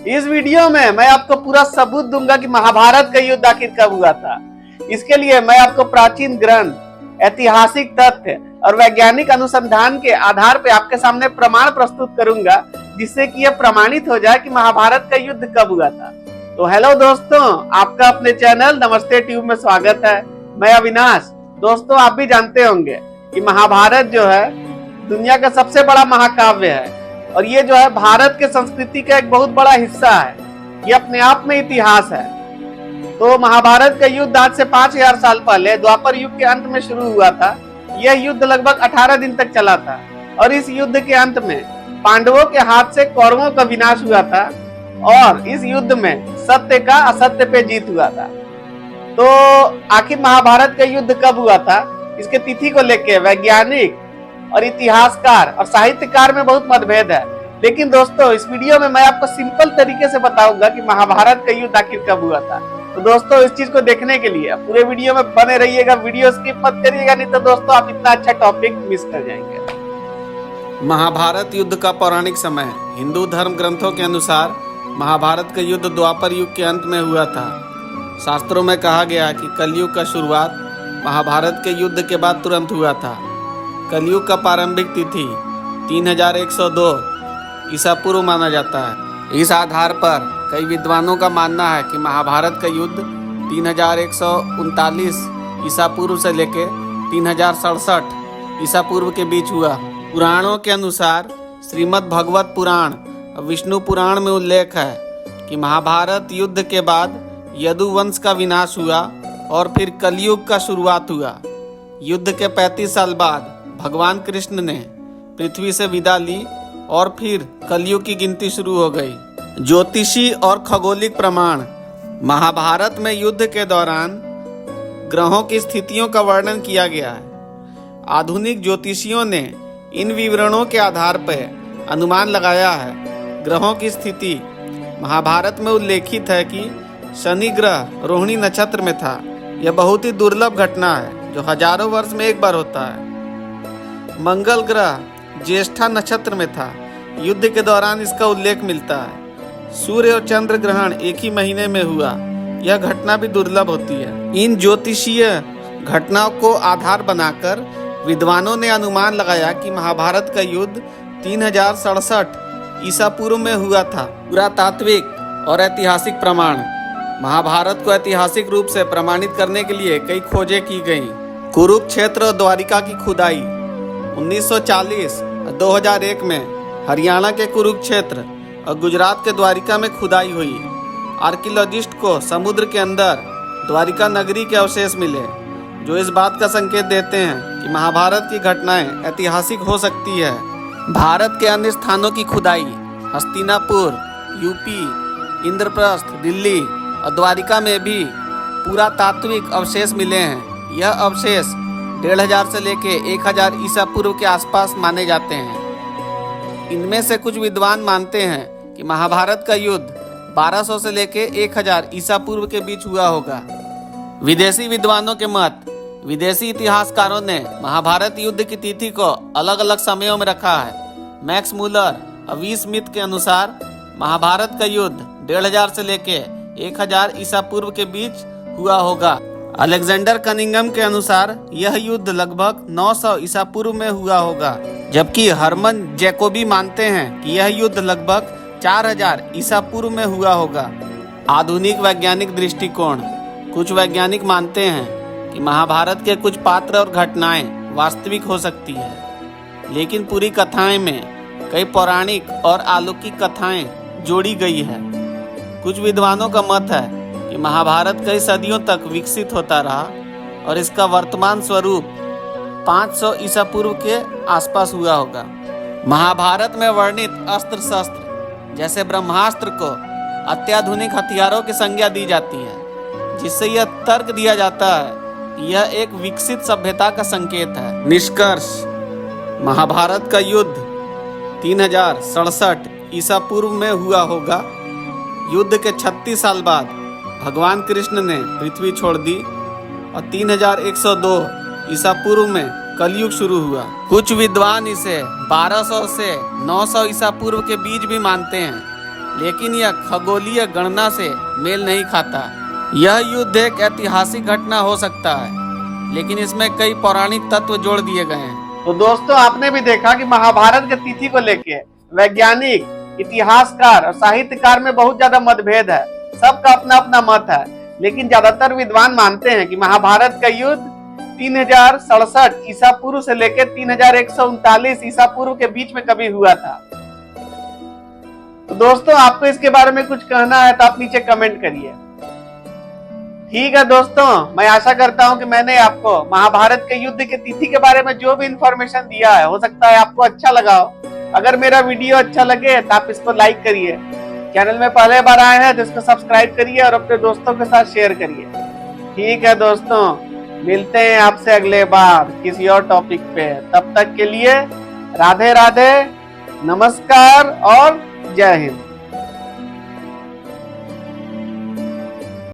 इस वीडियो में मैं आपको पूरा सबूत दूंगा कि महाभारत का युद्ध आखिर कब हुआ था। इसके लिए मैं आपको प्राचीन ग्रंथ, ऐतिहासिक तथ्य और वैज्ञानिक अनुसंधान के आधार पर आपके सामने प्रमाण प्रस्तुत करूंगा, जिससे कि यह प्रमाणित हो जाए कि महाभारत का युद्ध कब हुआ था। तो हेलो दोस्तों, आपका अपने चैनल नमस्ते ट्यूब में स्वागत है। मैं अविनाश। दोस्तों, आप भी जानते होंगे कि महाभारत जो है दुनिया का सबसे बड़ा महाकाव्य है और ये जो है भारत के संस्कृति का एक बहुत बड़ा हिस्सा है। ये अपने आप में इतिहास है। तो महाभारत का युद्ध आज से 5000 साल पहले द्वापर युग के अंत में शुरू हुआ था। यह युद्ध लगभग 18 दिन तक चला था और इस युद्ध के अंत में पांडवों के हाथ से कौरवों का विनाश हुआ था और इस युद्ध में सत्य का असत्य पे जीत हुआ था। तो आखिर महाभारत का युद्ध कब हुआ था, इसके तिथि को लेकर वैज्ञानिक और इतिहासकार और साहित्यकार में बहुत मतभेद है। लेकिन दोस्तों, इस वीडियो में मैं आपको सिंपल तरीके से बताऊंगा कि महाभारत का युद्ध आखिर कब हुआ था। तो दोस्तों, इस चीज को देखने के लिए पूरे वीडियो में बने रहिएगा, वीडियो स्किप मत करिएगा, नहीं तो दोस्तों आप इतना अच्छा टॉपिक मिस कर जाएंगे। महाभारत युद्ध का पौराणिक समय। हिंदू धर्म ग्रंथों के अनुसार महाभारत का युद्ध द्वापर युग के अंत में हुआ था। शास्त्रों में कहा गया कि कलयुग का शुरुआत महाभारत के युद्ध के बाद तुरंत हुआ था। कलयुग का प्रारंभिक तिथि 3102 ईसा पूर्व माना जाता है। इस आधार पर कई विद्वानों का मानना है कि महाभारत का युद्ध 3139 ईसा पूर्व से लेकर 3067 ईसा पूर्व के बीच हुआ। पुराणों के अनुसार श्रीमद् भगवत पुराण और विष्णु पुराण में उल्लेख है कि महाभारत युद्ध के बाद यदुवंश का विनाश हुआ और फिर कलयुग का शुरुआत हुआ। युद्ध के 35 साल बाद भगवान कृष्ण ने पृथ्वी से विदा ली और फिर कलयुग की गिनती शुरू हो गई। ज्योतिषी और खगोलिक प्रमाण। महाभारत में युद्ध के दौरान ग्रहों की स्थितियों का वर्णन किया गया है। आधुनिक ज्योतिषियों ने इन विवरणों के आधार पर अनुमान लगाया है। ग्रहों की स्थिति महाभारत में उल्लेखित है कि शनि ग्रह रोहिणी नक्षत्र में था। यह बहुत ही दुर्लभ घटना है जो हजारों वर्ष में एक बार होता है। मंगल ग्रह ज्येष्ठा नक्षत्र में था। युद्ध के दौरान इसका उल्लेख मिलता है। सूर्य और चंद्र ग्रहण एक ही महीने में हुआ। यह घटना भी दुर्लभ होती है। इन ज्योतिषीय घटनाओं को आधार बनाकर विद्वानों ने अनुमान लगाया कि महाभारत का युद्ध 3067 ईसा पूर्व में हुआ था। पुरातात्विक और ऐतिहासिक प्रमाण। महाभारत को ऐतिहासिक रूप से प्रमाणित करने के लिए कई खोजें की गईं। कुरुक्षेत्र और द्वारिका की खुदाई 1940 और 2001 में हरियाणा के कुरुक्षेत्र और गुजरात के द्वारिका में खुदाई हुई। आर्कियोलॉजिस्ट को समुद्र के अंदर द्वारिका नगरी के अवशेष मिले, जो इस बात का संकेत देते हैं कि महाभारत की घटनाएं ऐतिहासिक हो सकती है। भारत के अन्य स्थानों की खुदाई हस्तिनापुर, यूपी, इंद्रप्रस्थ, दिल्ली और द्वारिका में भी पुरातात्विक अवशेष मिले हैं। यह अवशेष 1500 से लेकर 1000 ईसा पूर्व के आसपास माने जाते हैं। इनमें से कुछ विद्वान मानते हैं कि महाभारत का युद्ध 1200 से लेकर 1000 ईसा पूर्व के बीच हुआ होगा। विदेशी विद्वानों के मत। विदेशी इतिहासकारों ने महाभारत युद्ध की तिथि को अलग अलग समयों में रखा है। मैक्स मूलर और वी स्मिथ के अनुसार महाभारत का युद्ध 1500 से लेकर 1000 ईसा पूर्व के बीच हुआ होगा। अलेक्जेंडर कनिंगम के अनुसार यह युद्ध लगभग 900 ईसा पूर्व में हुआ होगा, जबकि हरमन जैकोबी मानते हैं कि यह युद्ध लगभग 4000 ईसा पूर्व में हुआ होगा। आधुनिक वैज्ञानिक दृष्टिकोण। कुछ वैज्ञानिक मानते हैं कि महाभारत के कुछ पात्र और घटनाएं वास्तविक हो सकती है, लेकिन पूरी कथाएं में कई पौराणिक और अलौकिक कथाएं जोड़ी गई है। कुछ विद्वानों का मत है कि महाभारत कई सदियों तक विकसित होता रहा और इसका वर्तमान स्वरूप 500 ईसा पूर्व के आसपास हुआ होगा। महाभारत में वर्णित अस्त्र शस्त्र जैसे ब्रह्मास्त्र को अत्याधुनिक हथियारों की संज्ञा दी जाती है, जिससे यह तर्क दिया जाता है कि यह एक विकसित सभ्यता का संकेत है। निष्कर्ष। महाभारत का युद्ध 3067 ईसा पूर्व में हुआ होगा। युद्ध के 36 साल बाद भगवान कृष्ण ने पृथ्वी छोड़ दी और 3102 ईसा पूर्व में कलयुग शुरू हुआ। कुछ विद्वान इसे 1200 से 900 ईसा पूर्व के बीच भी मानते हैं। लेकिन यह खगोलीय गणना से मेल नहीं खाता। यह युद्ध एक ऐतिहासिक घटना हो सकता है, लेकिन इसमें कई पौराणिक तत्व जोड़ दिए गए हैं। तो दोस्तों, आपने भी देखा कि महाभारत की तिथि को लेके वैज्ञानिक, इतिहासकार और साहित्यकार में बहुत ज्यादा मतभेद है। सबका अपना अपना मत है, लेकिन ज्यादातर विद्वान मानते हैं कि महाभारत का युद्ध 3067 ईसा पूर्व से लेकर 3139 ईसा पूर्व के बीच में कभी हुआ था। तो दोस्तों, आपको इसके बारे में कुछ कहना है तो आप नीचे कमेंट करिए। ठीक है दोस्तों, मैं आशा करता हूं कि मैंने आपको महाभारत के युद्ध के तिथि के बारे में जो भी इंफॉर्मेशन दिया है, हो सकता है आपको अच्छा लगा हो। अगर मेरा वीडियो अच्छा लगे तो आप इसको लाइक करिए। चैनल में पहले बार आए हैं तो इसको सब्सक्राइब करिए और अपने दोस्तों के साथ शेयर करिए। ठीक है दोस्तों, मिलते हैं आपसे अगले बार किसी और टॉपिक पे। तब तक के लिए राधे राधे, नमस्कार और जय हिंद।